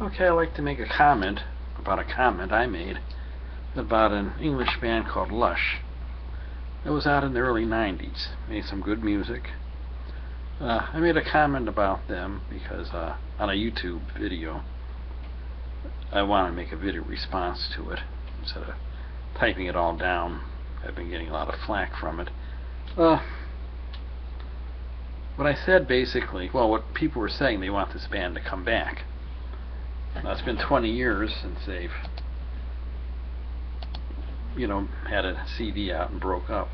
Okay, I'd like to make a comment about a comment I made about an English band called Lush. It was out in the early 90s. Made some good music. I made a comment about them because on a YouTube video, I want to make a video response to it instead of typing it all down. I've been getting a lot of flack from it. What I said basically, well, what people were saying, they want this band to come back. Now, it's been 20 years since they've, had a CD out and broke up.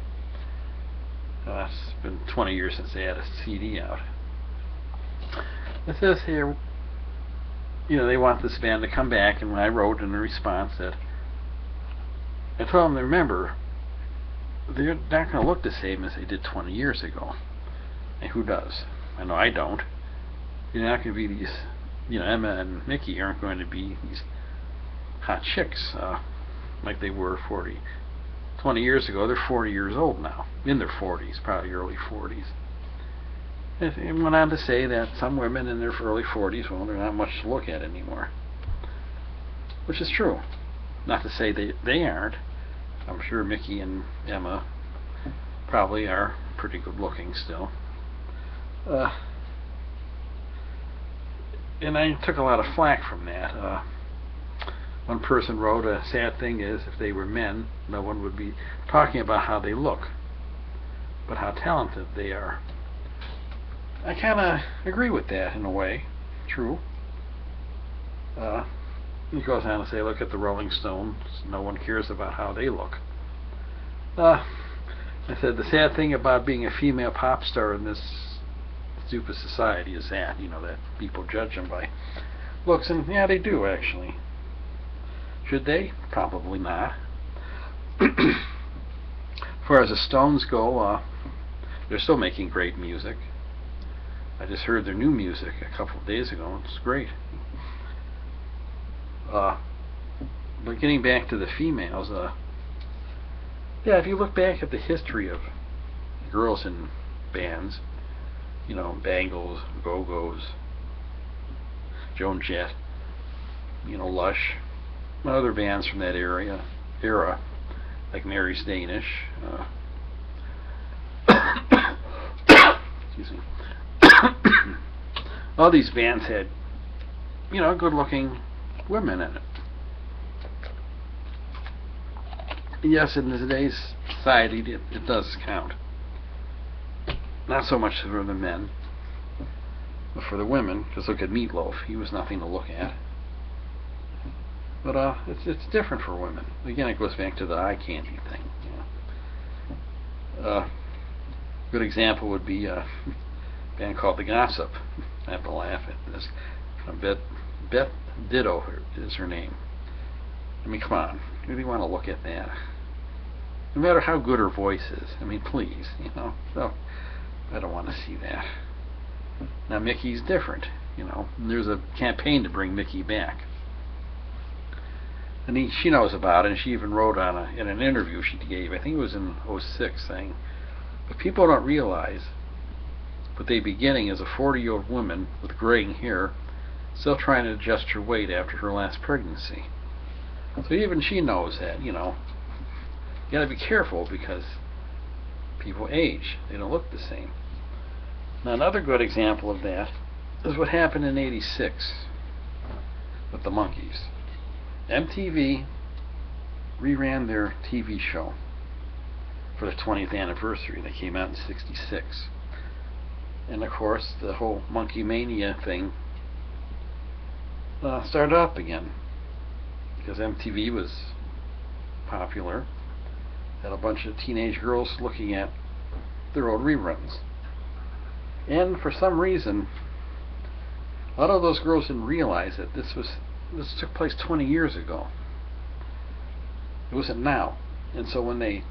It's been 20 years since they had a CD out. It says here, they want this band to come back, and when I wrote in the response that I told them to remember, they're not going to look the same as they did 20 years ago. And who does? I know I don't. You're not going to be these, Emma and Miki aren't going to be these hot chicks like they were 20 years ago. They're 40 years old now, in their 40s, probably early 40s. It went on to say that some women in their early 40s, well, they're not much to look at anymore. Which is true. Not to say they aren't. I'm sure Miki and Emma probably are pretty good looking still. And I took a lot of flack from that. One person wrote, a sad thing is, if they were men, no one would be talking about how they look, but how talented they are. I kind of agree with that in a way. True. He goes on to say, look at the Rolling Stones. No one cares about how they look. I said, the sad thing about being a female pop star in this stupid society is that, that people judge them by looks, and yeah, they do actually. Should they? Probably not. As far as the Stones go, they're still making great music. I just heard their new music a couple of days ago. It's great. But getting back to the females, yeah, if you look back at the history of girls in bands, Bangles, Go-Go's, Joan Jett, Lush, other bands from that era, like Mary's Danish. Excuse me. All these bands had, good-looking women in it. Yes, in today's society, it does count. Not so much for the men, but for the women. Just look at Meatloaf; he was nothing to look at. But it's different for women. Again, it goes back to the eye candy thing. Good example would be a band called The Gossip. I have to laugh at this. Beth Ditto is her name. I mean, come on. You really want to look at that? No matter how good her voice is. I mean, please, So, I don't want to see that. Now, Miki's different, And there's a campaign to bring Miki back. And she knows about it, and she even wrote in an interview she gave, I think it was in '06, saying, but people don't realize what they're beginning as a 40-year-old woman with graying hair, still trying to adjust her weight after her last pregnancy. So even she knows that, you gotta be careful because people age. They don't look the same. Now, another good example of that is what happened in '86 with the Monkees. MTV reran their TV show for the 20th anniversary. They came out in '66. And of course, the whole Monkey Mania thing started up again because MTV was popular. Had a bunch of teenage girls looking at their old reruns. And for some reason, a lot of those girls didn't realize that this took place 20 years ago. It wasn't now. And so when they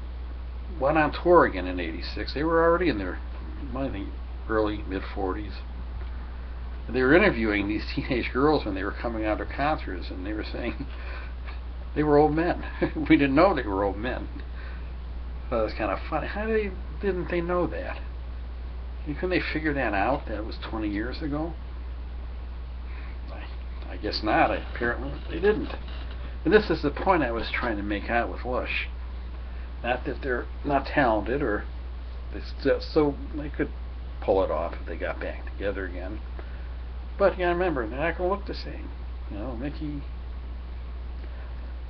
went on tour again in '86, they were already in their, I think, early, mid-40s. They were interviewing these teenage girls when they were coming out of concerts, and they were saying they were old men. We didn't know they were old men. So it was kind of funny. How didn't they know that? Couldn't they figure that out? That was 20 years ago? I guess not. Apparently they didn't. And this is the point I was trying to make out with Lush. Not that they're not talented, or so they could pull it off if they got back together again. But you gotta remember, they're not gonna look the same. You know, Miki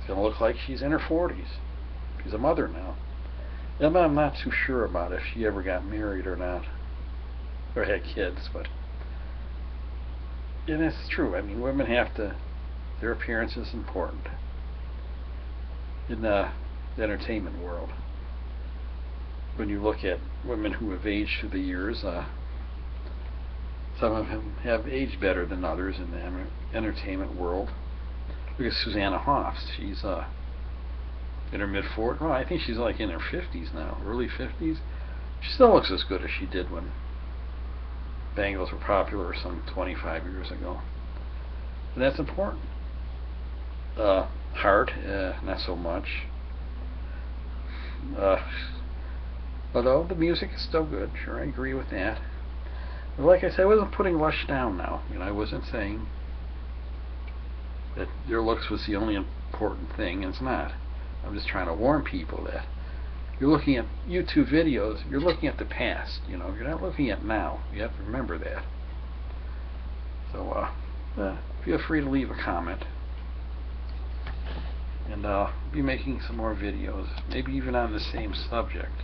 is gonna look like she's in her 40s. She's a mother now. Emma, I'm not too sure about if she ever got married or not, or had kids, but and it's true. I mean, women have to. Their appearance is important in the entertainment world. When you look at women who have aged through the years, some of them have aged better than others in the entertainment world. Look at Susanna Hoffs. She's in her mid-40s. Well, I think she's like in her 50s now, early 50s. She still looks as good as she did when bangles were popular some 25 years ago. And that's important. Heart, not so much. Although the music is still good, sure, I agree with that. But like I said, I wasn't putting Lush down now. You know, I wasn't saying that their looks was the only important thing, and it's not. I'm just trying to warn people that you're looking at YouTube videos, you're looking at the past, you know, you're not looking at now. You have to remember that. So, feel free to leave a comment. And I'll be making some more videos, maybe even on the same subject.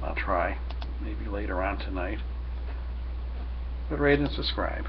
I'll try, maybe later on tonight. But rate and subscribe.